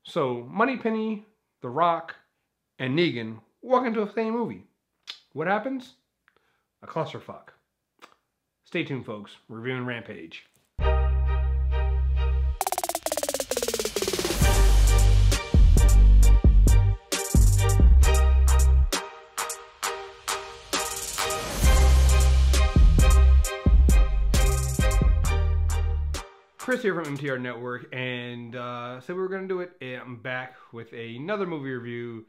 So Moneypenny, The Rock, and Negan walk into the same movie. What happens? A clusterfuck. Stay tuned, folks. Reviewing Rampage. Chris here from MTR Network, and said we were going to do it, and I'm back with another movie review.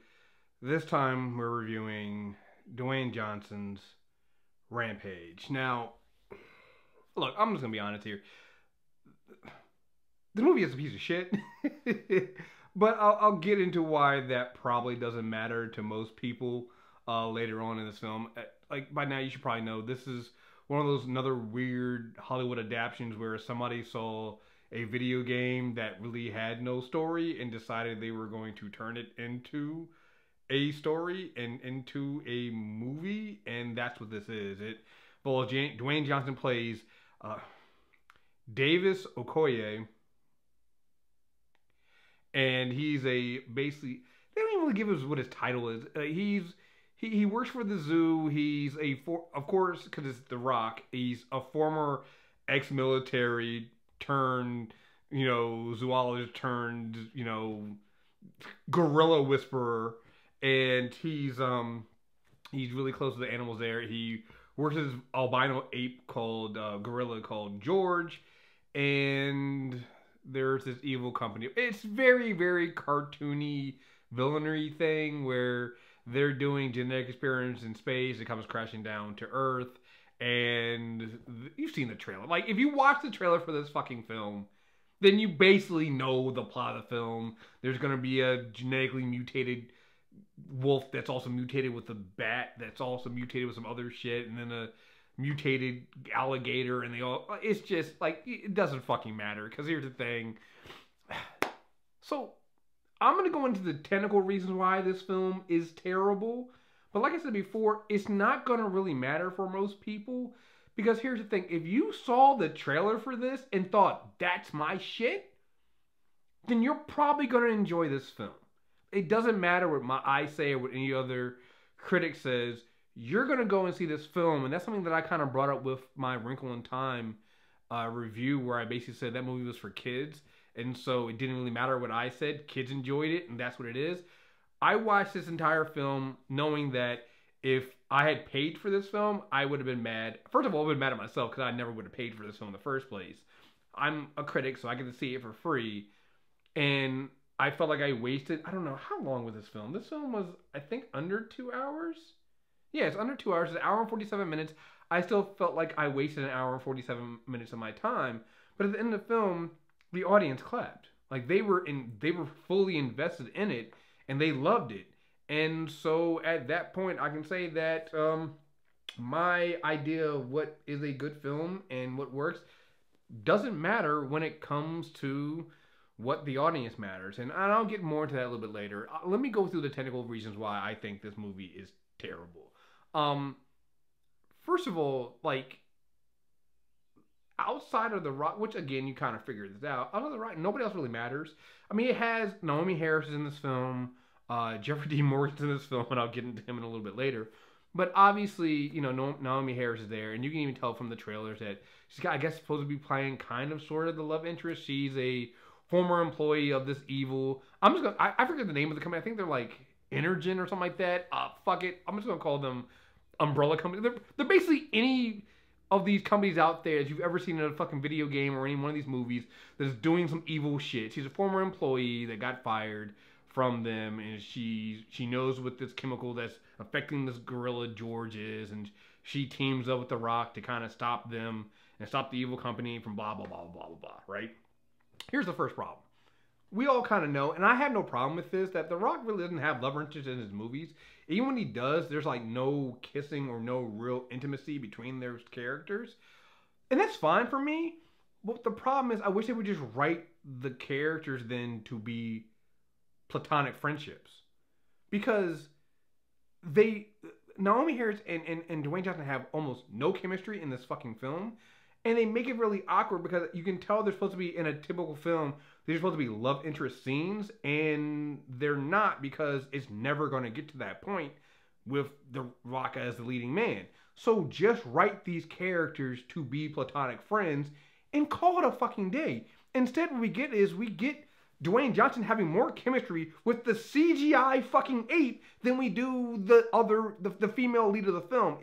This time we're reviewing Dwayne Johnson's Rampage. Now, look, I'm just going to be honest here. The movie is a piece of shit, but I'll get into why that probably doesn't matter to most people later on in this film. Like, by now you should probably know this is one of those another weird Hollywood adaptations where somebody saw a video game that really had no story and decided they were going to turn it into a story and into a movie, and that's what this is. Dwayne Johnson plays Davis Okoye, and he's basically they don't even really give us what his title is. He works for the zoo. Of course, because it's The Rock, he's a former ex-military turned, zoologist turned, gorilla whisperer. And he's really close to the animals there. He works with this albino ape gorilla called George. And there's this evil company. It's very, very cartoony villainy thing where they're doing genetic experiments in space. It comes crashing down to Earth. And you've seen the trailer. Like, if you watch the trailer for this fucking film, then you basically know the plot of the film. There's going to be a genetically mutated wolf that's also mutated with a bat that's also mutated with some other shit. And then a mutated alligator. And it's just, like, it doesn't fucking matter. Because here's the thing. So I'm going to go into the technical reasons why this film is terrible. But like I said before, it's not going to really matter for most people. Because here's the thing. If you saw the trailer for this and thought, that's my shit, then you're probably going to enjoy this film. It doesn't matter what I say or what any other critic says. You're going to go and see this film. And that's something that I kind of brought up with my Wrinkle in Time review, where I basically said that movie was for kids. And so it didn't really matter what I said. Kids enjoyed it, and that's what it is. I watched this entire film knowing that if I had paid for this film, I would have been mad. First of all, I would have been mad at myself because I never would have paid for this film in the first place. I'm a critic, so I get to see it for free. And I felt like I wasted, I don't know, how long was this film? This film was, I think, under 2 hours? Yeah, it's under 2 hours. It's an hour and 47 minutes. I still felt like I wasted an hour and 47 minutes of my time. But at the end of the film, the audience clapped. Like, they were fully invested in it, and they loved it. And so at that point, I can say that my idea of what is a good film and what works doesn't matter when it comes to what the audience matters. And I'll get more into that a little bit later. Let me go through the technical reasons why I think this movie is terrible. First of all, like, outside of The Rock, which again, you kind of figured this out, outside of The Rock, nobody else really matters. I mean, it has Naomie Harris in this film, Jeffrey D. Morgan's in this film, and I'll get into him in a little bit later. But obviously, Naomie Harris is there, and you can even tell from the trailers that she's got, I guess, supposed to be playing kind of sort of the love interest. She's a former employee of this evil. I forget the name of the company. I think they're like Energen or something like that. Fuck it. I'm just gonna call them umbrella company. They're basically any of these companies out there that you've ever seen in a fucking video game or any one of these movies that's doing some evil shit. She's a former employee that got fired from them, and she knows what this chemical that's affecting this gorilla George is, and she teams up with The Rock to kind of stop them and stop the evil company from blah, blah, blah, blah, blah, blah, right? Here's the first problem. We all kind of know, and I have no problem with this, that The Rock really doesn't have love interest in his movies. Even when he does, there's like no kissing or no real intimacy between their characters. And that's fine for me. But the problem is, I wish they would just write the characters then to be platonic friendships. Because Naomie Harris and Dwayne Johnson have almost no chemistry in this fucking film. And they make it really awkward because you can tell they're supposed to be in a typical film. They're supposed to be love interest scenes, and they're not because it's never going to get to that point with The Rock as the leading man. So just write these characters to be platonic friends and call it a fucking day. Instead, what we get Dwayne Johnson having more chemistry with the CGI fucking ape than we do the female lead of the film.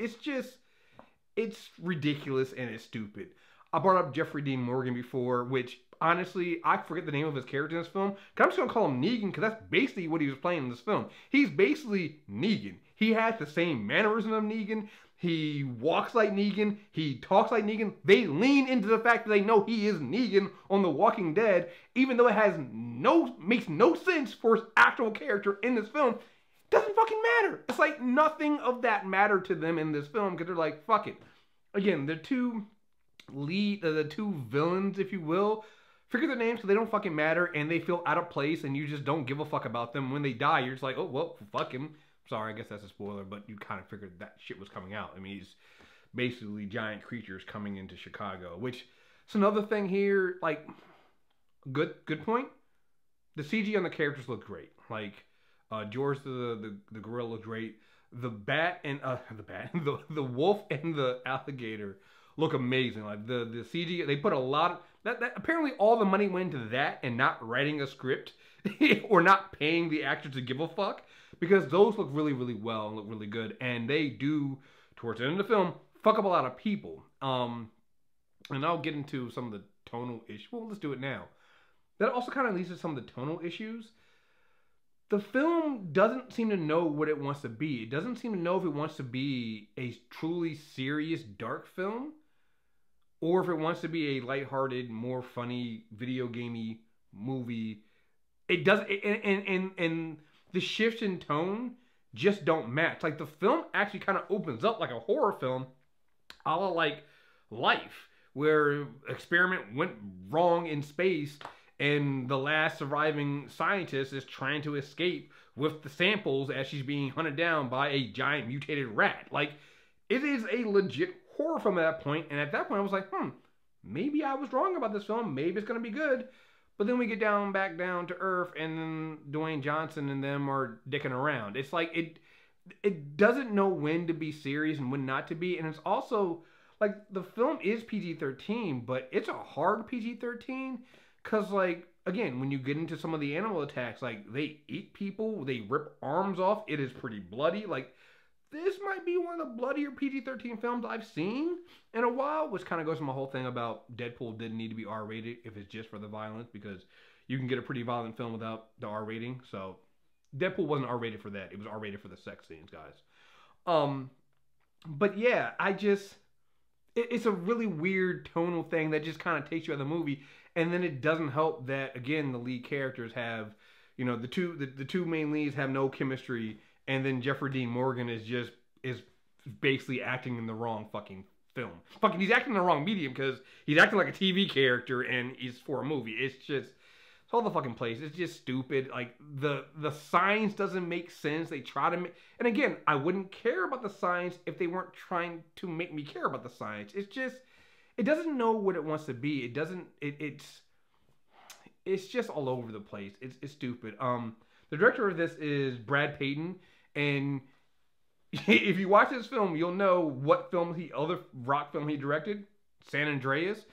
It's ridiculous and it's stupid. I brought up Jeffrey Dean Morgan before, which honestly, I forget the name of his character in this film. I'm just going to call him Negan because that's basically what he was playing in this film. He's basically Negan. He has the same mannerism of Negan. He walks like Negan. He talks like Negan. They lean into the fact that they know he is Negan on The Walking Dead, even though it makes no sense for his actual character in this film. Doesn't fucking matter. It's like nothing of that mattered to them in this film because they're like, fuck it. Again, the two villains, if you will, figure their names so they don't fucking matter and they feel out of place and you just don't give a fuck about them. When they die, you're just like, oh, well, fuck him. Sorry, I guess that's a spoiler, but you kind of figured that shit was coming out. I mean, he's basically giant creatures coming into Chicago, which is another thing here. Like, good point. The CG on the characters look great. Like, George the gorilla looked great. The wolf and the alligator look amazing. Like the CG, they put a lot of that apparently all the money went into that and not writing a script or not paying the actors to give a fuck, because those look really, really well and look really good. And they do, towards the end of the film, fuck up a lot of people. And I'll get into some of the tonal issues. Well, let's do it now. That also kind of leads to some of the tonal issues. The film doesn't seem to know what it wants to be. It doesn't seem to know if it wants to be a truly serious, dark film, or if it wants to be a lighthearted, more funny, video gamey movie. It doesn't, and the shifts in tone just don't match. Like, the film actually kind of opens up like a horror film, a la like Life, where experiment went wrong in space and the last surviving scientist is trying to escape with the samples as she's being hunted down by a giant mutated rat. Like, it is a legit horror film at that point. And at that point, I was like, maybe I was wrong about this film. Maybe it's going to be good. But then we get back down to earth, and then Dwayne Johnson and them are dicking around. It's like, it doesn't know when to be serious and when not to be. And it's also, like, the film is PG-13, but it's a hard PG-13. Because, like, again, when you get into some of the animal attacks, like, they eat people, they rip arms off, it is pretty bloody. Like, this might be one of the bloodier PG-13 films I've seen in a while, which kind of goes to my whole thing about Deadpool didn't need to be R-rated if it's just for the violence, because you can get a pretty violent film without the R rating. So, Deadpool wasn't R-rated for that. It was R-rated for the sex scenes, guys. But yeah, it's a really weird tonal thing that just kind of takes you out of the movie. And then it doesn't help that, again, the lead characters have, you know, the two main leads have no chemistry, and then Jeffrey Dean Morgan is basically acting in the wrong fucking film. He's acting in the wrong medium because he's acting like a TV character and he's for a movie. It's all the fucking place. It's just stupid. Like, the science doesn't make sense. They try to make, and again, I wouldn't care about the science if they weren't trying to make me care about the science. It doesn't know what it wants to be. It doesn't. It's just all over the place. It's stupid. The director of this is Brad Peyton, and if you watch this film, you'll know what other rock film he directed, San Andreas,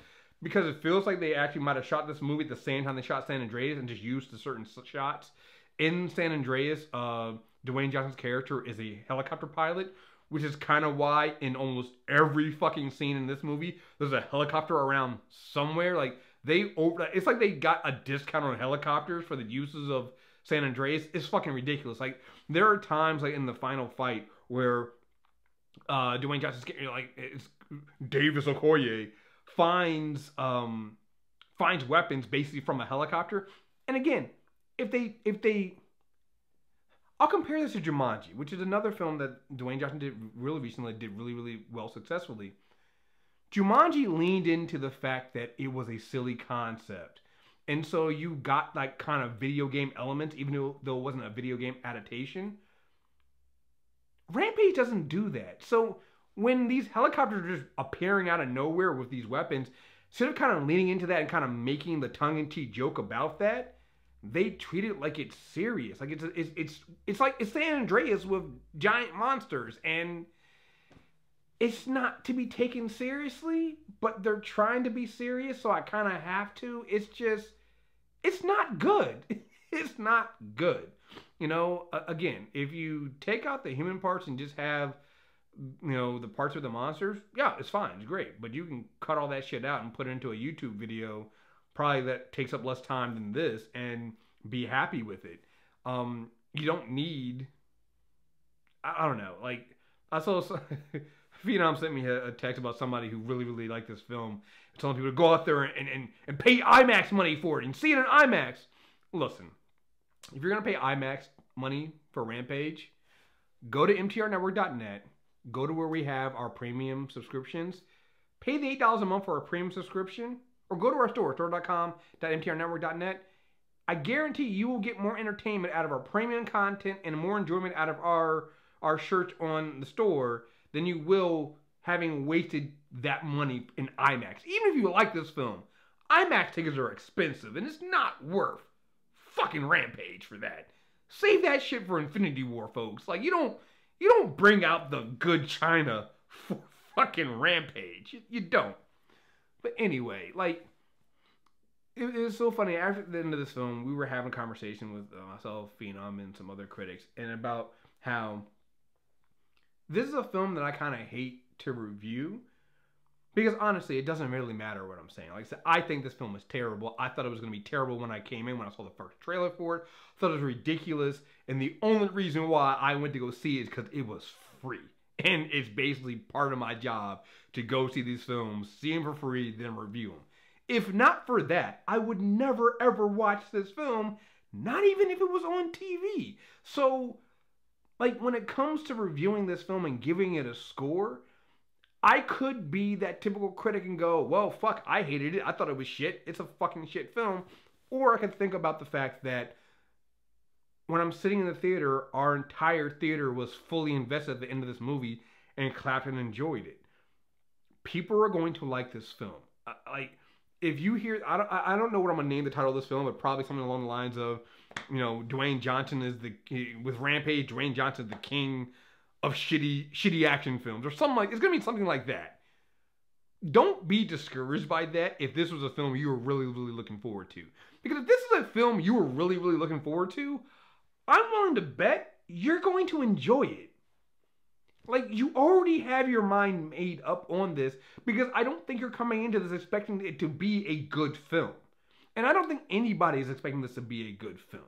because it feels like they actually might have shot this movie at the same time they shot San Andreas and just used the certain shots. In San Andreas, Dwayne Johnson's character is a helicopter pilot, which is kind of why in almost every fucking scene in this movie, there's a helicopter around somewhere. Like, it's like they got a discount on helicopters for the uses of San Andreas. It's fucking ridiculous. Like, there are times, like, in the final fight where Dwayne Johnson's, like, it's Davis Okoye finds weapons basically from a helicopter. And again, if they I'll compare this to Jumanji, which is another film that Dwayne Johnson did really recently, did really, really well successfully. Jumanji leaned into the fact that it was a silly concept. And so you got, like, kind of video game elements, even though it wasn't a video game adaptation. Rampage doesn't do that. So when these helicopters are just appearing out of nowhere with these weapons, instead of kind of leaning into that and kind of making the tongue-in-cheek joke about that, they treat it like it's serious. Like it's like it's San Andreas with giant monsters, and it's not to be taken seriously, but they're trying to be serious, so I kind of have to. It's not good. It's not good. Again, if you take out the human parts and just have, the parts of the monsters, yeah, it's fine. It's great. But you can cut all that shit out and put it into a YouTube video, probably that takes up less time than this, and be happy with it. You don't need, I don't know, like, I saw, Phenom sent me a text about somebody who really, really liked this film, telling people to go out there and pay IMAX money for it and see it in IMAX. Listen, if you're going to pay IMAX money for Rampage, go to mtrnetwork.net, go to where we have our premium subscriptions, pay the $8 a month for our premium subscription, or go to our store, store.com.mtrnetwork.net. I guarantee you will get more entertainment out of our premium content and more enjoyment out of our shirts on the store than you will having wasted that money in IMAX. Even if you like this film, IMAX tickets are expensive, and it's not worth fucking Rampage for that. Save that shit for Infinity War, folks. Like, you don't bring out the good China for fucking Rampage. You don't. But anyway, like, it was so funny. After the end of this film, we were having a conversation with myself, Phenom, and some other critics, and about how this is a film that I kind of hate to review, because honestly, it doesn't really matter what I'm saying. Like I said, I think this film is terrible. I thought it was going to be terrible when I came in, when I saw the first trailer for it. I thought it was ridiculous, and the only reason why I went to go see it is because it was free. And it's basically part of my job to go see these films, see them for free, then review them. If not for that, I would never ever watch this film, not even if it was on TV. So, like, when it comes to reviewing this film and giving it a score, I could be that typical critic and go, well, fuck, I hated it. I thought it was shit. It's a fucking shit film. Or I could think about the fact that when I'm sitting in the theater, our entire theater was fully invested at the end of this movie and clapped and enjoyed it. People are going to like this film. Like, if you hear, I don't know what I'm going to name the title of this film, but probably something along the lines of, Dwayne Johnson is with Rampage, Dwayne Johnson is the king of shitty action films, or something like, it's going to be something like that. Don't be discouraged by that if this was a film you were really, really looking forward to. Because if this is a film you were really, really looking forward to, I'm willing to bet you're going to enjoy it. Like, you already have your mind made up on this, because I don't think you're coming into this expecting it to be a good film. And I don't think anybody is expecting this to be a good film.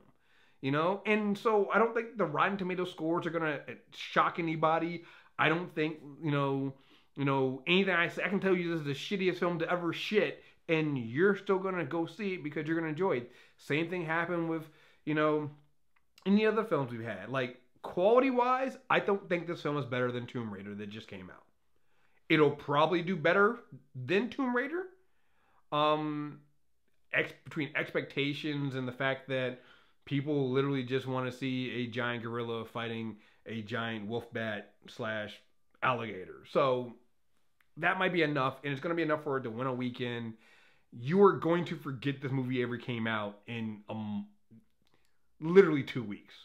And so I don't think the Rotten Tomato scores are going to shock anybody. I don't think, anything I say, I can tell you this is the shittiest film to ever shit, and you're still going to go see it because you're going to enjoy it. Same thing happened with, any other films we've had. Like, quality-wise, I don't think this film is better than Tomb Raider that just came out. It'll probably do better than Tomb Raider. Between expectations and the fact that people literally just want to see a giant gorilla fighting a giant wolf bat / alligator. So that might be enough, and it's going to be enough for it to win a weekend. You are going to forget this movie ever came out in literally 2 weeks.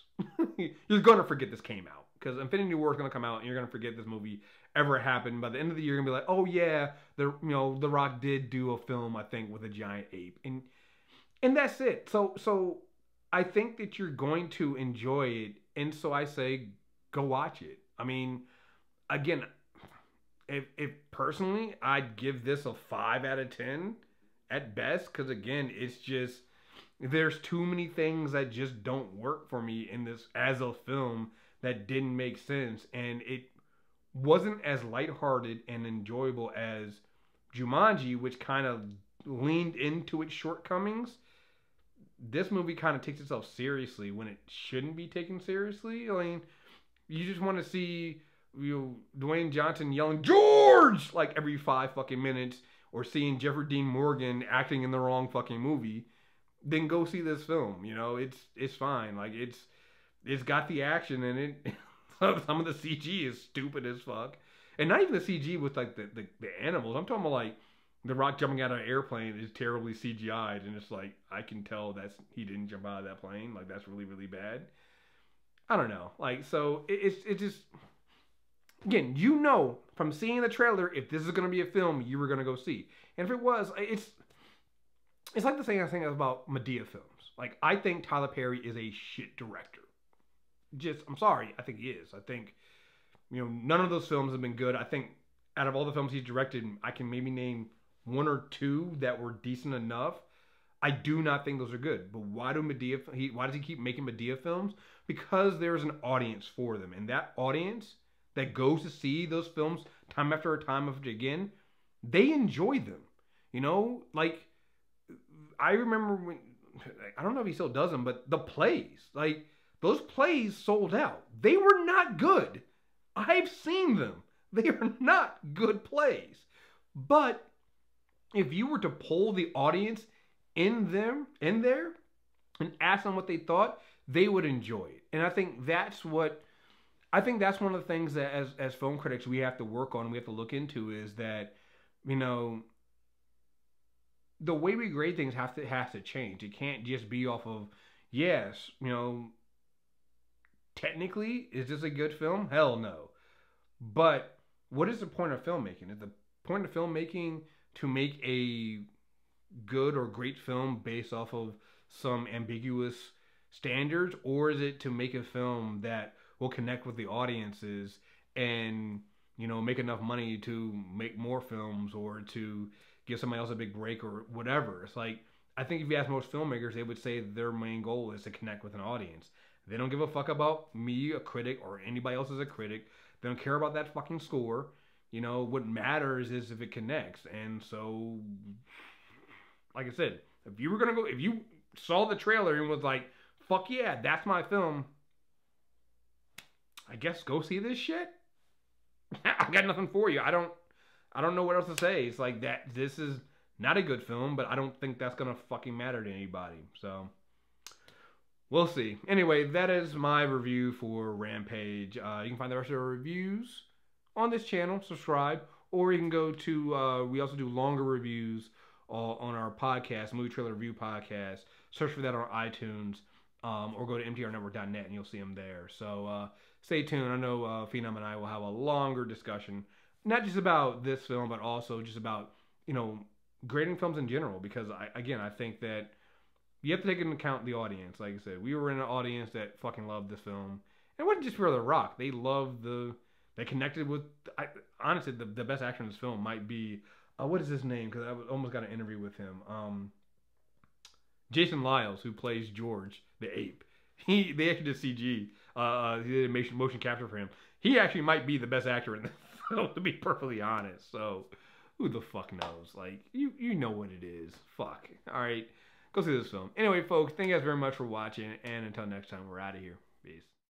You're going to forget this came out, because Infinity War is going to come out, and you're going to forget this movie ever happened. By the end of the year, you're going to be like, oh yeah, The Rock did do a film, I think, with a giant ape, and that's it. So I think that you're going to enjoy it, and so I say, go watch it. I mean, again, if personally, I'd give this a 5 out of 10 at best, because again, it's just, there's too many things that just don't work for me in this as a film that didn't make sense, and it wasn't as lighthearted and enjoyable as Jumanji, which kind of leaned into its shortcomings. This movie kind of takes itself seriously when it shouldn't be taken seriously. I mean, you just want to see Dwayne Johnson yelling "George" like every 5 fucking minutes, or seeing Jeffrey Dean Morgan acting in the wrong fucking movie. Then go see this film. It's fine. Like, it's got the action in it. Some of the CG is stupid as fuck, and not even the CG with like the animals. I'm talking about like The Rock jumping out of an airplane is terribly CGI'd, and it's like I can tell he didn't jump out of that plane. Like that's really really bad. I don't know. Like so it's just again, you know from seeing the trailer if this is gonna be a film you were gonna go see, and if it was, it's like the same thing about Madea films. Like I think Tyler Perry is a shit director. I'm sorry, I think he is. I think none of those films have been good. I think out of all the films he's directed, I can maybe name one or two that were decent enough. I do not think those are good. But why does he keep making Madea films? Because there's an audience for them, and that audience that goes to see those films time after time again, they enjoy them. Like I remember when, I don't know if he still does them, but the plays, like those plays sold out. They were not good. I've seen them. They are not good plays. But if you were to poll the audience in there and ask them what they thought, they would enjoy it. And I think that's one of the things that as film critics we have to work on, we have to look into is that, the way we grade things has to change. It can't just be off of, yes, technically, is this a good film? Hell no. But what is the point of filmmaking? Is the point of filmmaking to make a good or great film based off of some ambiguous standards, or is it to make a film that will connect with the audiences and make enough money to make more films or to give somebody else a big break or whatever? It's like, I think if you ask most filmmakers, they would say their main goal is to connect with an audience. They don't give a fuck about me, a critic, or anybody else as a critic. They don't care about that fucking score. What matters is if it connects. And so, like I said, if you saw the trailer and was like, fuck yeah, that's my film, I guess go see this shit. I got nothing for you. I don't know what else to say. It's like that. This is not a good film, but I don't think that's gonna fucking matter to anybody. So we'll see. Anyway, that is my review for Rampage. You can find the rest of our reviews on this channel. Subscribe, or you can go to. We also do longer reviews on our podcast, Movie Trailer Review Podcast. Search for that on iTunes, or go to mtrnetwork.net and you'll see them there. So stay tuned. I know Phenom and I will have a longer discussion, not just about this film, but also just about grading films in general. Because I think that you have to take into account the audience. Like I said, we were in an audience that fucking loved this film. And it wasn't just for The Rock. They connected with, honestly, the best actor in this film might be, what is his name? Because I almost got an interview with him. Jason Lyles, who plays George, the ape. They actually did CG. He did a motion capture for him. He actually might be the best actor in the film, to be perfectly honest. So, who the fuck knows? Like, you know what it is. Fuck. Alright. Go see this film. Anyway, folks, thank you guys very much for watching. And until next time, we're out of here. Peace.